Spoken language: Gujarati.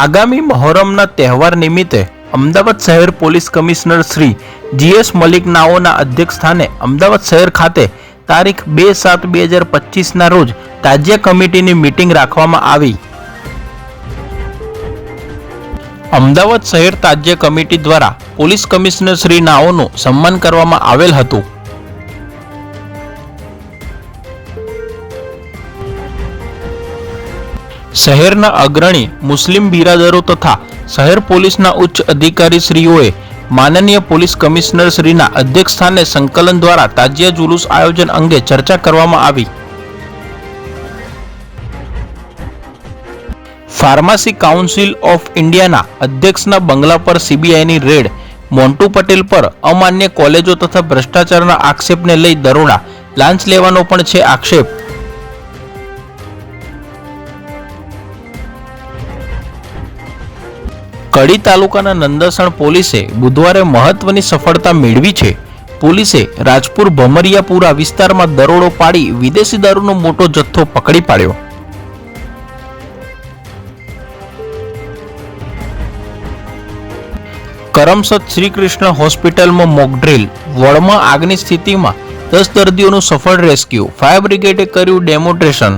આગામી મહોરમના તહેવાર નિમિત્તે અમદાવાદ શહેર police commissioner Shri GS Malik નાઓના અધ્યક્ષસ્થાને અમદાવાદ શહેર ખાતે તારીખ 2/7/2025ના રોજ તાજિયા કમિટીની મીટિંગ રાખવામાં આવી। અમદાવાદ શહેર તાજિયા કમિટી દ્વારા પોલીસ કમિશનર શ્રી નાઓનું સન્માન કરવામાં આવેલ હતું। શહેરના અગ્રણી મુસ્લિમ બિરાદરો તથા શહેર પોલીસના ઉચ્ચ અધિકારી શ્રીઓએ માનનીય પોલીસ કમિશનર શ્રીના અધ્યક્ષસ્થાને સંકલન દ્વારા તાજિયા જુલુસ આયોજન અંગે ચર્ચા કરવામાં આવી। ફાર્મસી કાઉન્સિલ ઓફ ઇન્ડિયાના અધ્યક્ષના બંગલા પર સીબીઆઈની રેડ, મોન્ટુ પટેલ પર અમાન્ય કોલેજો તથા ભ્રષ્ટાચારના આક્ષેપને લઈ દરોડા, લાંચ લેવાનો પણ છે આક્ષેપ। કડી તાલુકાના નંદાસણ પોલીસે બુધવારે મહત્વની સફળતા મેળવી છે। પોલીસે રાજપુર ભમરિયાપુરા વિસ્તારમાં દરોડો પાડી વિદેશી દારૂનો મોટો જથ્થો પકડી પાડ્યો। કરમસદ શ્રીકૃષ્ણ હોસ્પિટલમાં મોકડ્રીલ, વડમાં આગની સ્થિતિમાં 10 દર્દીઓનું સફળ રેસ્ક્યુ, ફાયર બ્રિગેડે કર્યું ડેમોન્સ્ટ્રેશન।